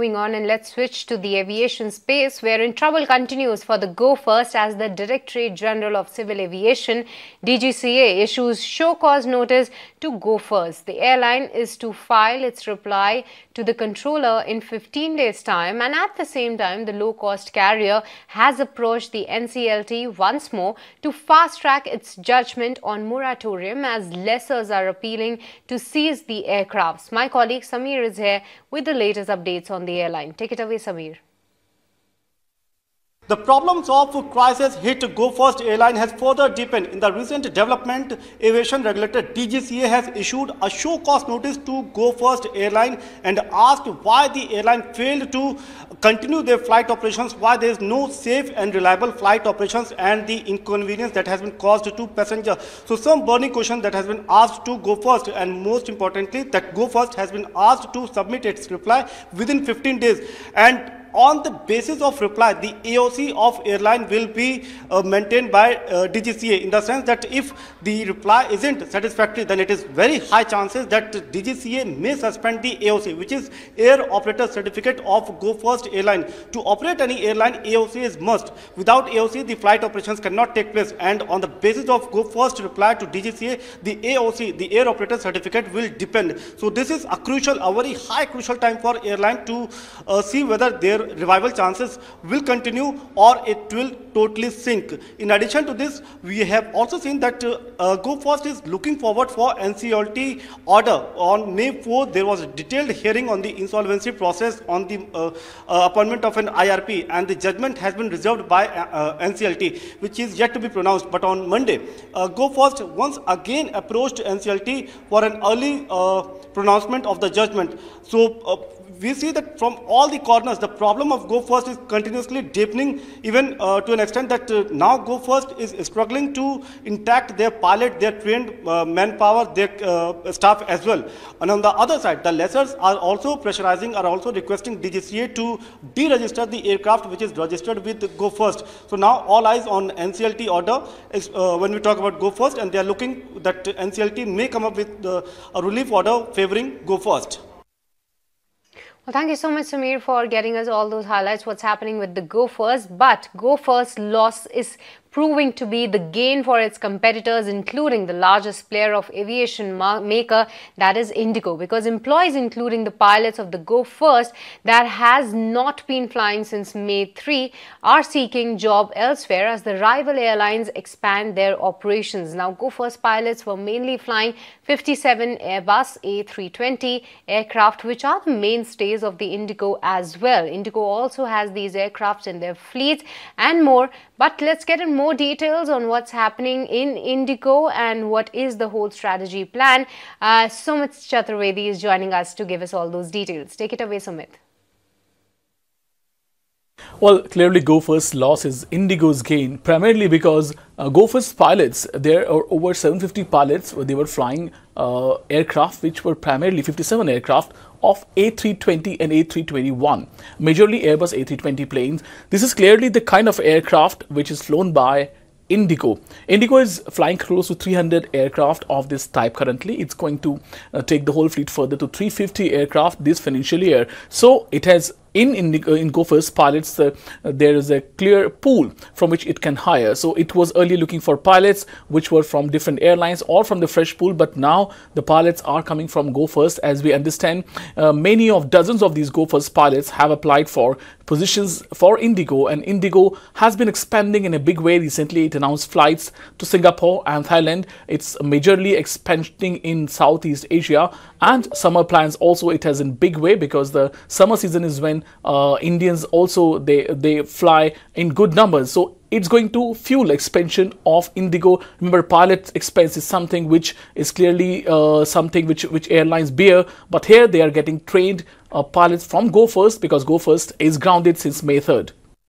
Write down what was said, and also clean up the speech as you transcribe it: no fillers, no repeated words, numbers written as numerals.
moving on, and let's switch to the aviation space, wherein trouble continues for the Go First as the Directorate General of Civil Aviation, DGCA, issues show cause notice to Go First. The airline is to file its reply to the controller in 15 days' time, and at the same time, the low-cost carrier has approached the NCLT once more to fast-track its judgment on moratorium as lessors are appealing to seize the aircrafts. My colleague Samir is here with the latest updates on the airline. Take it away, Samir. The problems of crisis hit Go First airline has further deepened. In the recent development, aviation regulator DGCA has issued a show cause notice to Go First airline and asked why the airline failed to continue their flight operations, why there is no safe and reliable flight operations, and the inconvenience that has been caused to passengers. So some burning question that has been asked to Go First, and most importantly that Go First has been asked to submit its reply within 15 days. And on the basis of reply, the AOC of airline will be maintained by DGCA, in the sense that if the reply isn't satisfactory, then it is very high chances that DGCA may suspend the AOC, which is Air Operator Certificate of Go First airline. To operate any airline, AOC is must. Without AOC, the flight operations cannot take place. And on the basis of Go First reply to DGCA, the AOC, the Air Operator Certificate, will depend. So this is a very high crucial time for airline to see whether their revival chances will continue or it will totally sink. In addition to this, we have also seen that Go First is looking forward for NCLT order. On May 4th, there was a detailed hearing on the insolvency process on the appointment of an IRP, and the judgment has been reserved by NCLT, which is yet to be pronounced. But on Monday, Go First once again approached NCLT for an early pronouncement of the judgment. So we see that from all the corners, the problem of Go First is continuously deepening, even to an extent that now Go First is struggling to intact their pilot, their trained manpower, their staff as well. And on the other side, the lessors are also pressurizing, are also requesting DGCA to deregister the aircraft which is registered with Go First. So now all eyes on NCLT order when we talk about Go First, and they are looking that NCLT may come up with a relief order favoring Go First. Well, thank you so much, Samir, for getting us all those highlights, what's happening with the Go First. But Go First loss is proving to be the gain for its competitors, including the largest player of aviation maker, that is Indigo, because employees, including the pilots of the Go First that has not been flying since May 3, are seeking job elsewhere as the rival airlines expand their operations. Now, Go First pilots were mainly flying 57 Airbus A320 aircraft, which are the mainstays of the Indigo as well. Indigo also has these aircraft in their fleets and more. But let's get in more details on what's happening in Indigo and what is the whole strategy plan. Sumit Chaturvedi is joining us to give us all those details. Take it away, Sumit. Well, clearly Go First loss is Indigo's gain, primarily because Go First pilots, there are over 750 pilots, they were flying aircraft which were primarily 57 aircraft of A320 and A321, majorly Airbus A320 planes. This is clearly the kind of aircraft which is flown by Indigo. Indigo is flying close to 300 aircraft of this type currently. It's going to take the whole fleet further to 350 aircraft this financial year. So it has in Go First pilots, there is a clear pool from which it can hire. So it was earlier looking for pilots which were from different airlines or from the fresh pool, but now the pilots are coming from Go First. As we understand, many of dozens of these Go First pilots have applied for positions for Indigo, and Indigo has been expanding in a big way. Recently, it announced flights to Singapore and Thailand. It's majorly expanding in Southeast Asia, and summer plans also it has in big way, because the summer season is when Indians also they fly in good numbers. So it's going to fuel expansion of Indigo. Remember, pilot expense is something which is clearly something which airlines bear, but here they are getting trained pilots from Go First, because Go First is grounded since May 3rd.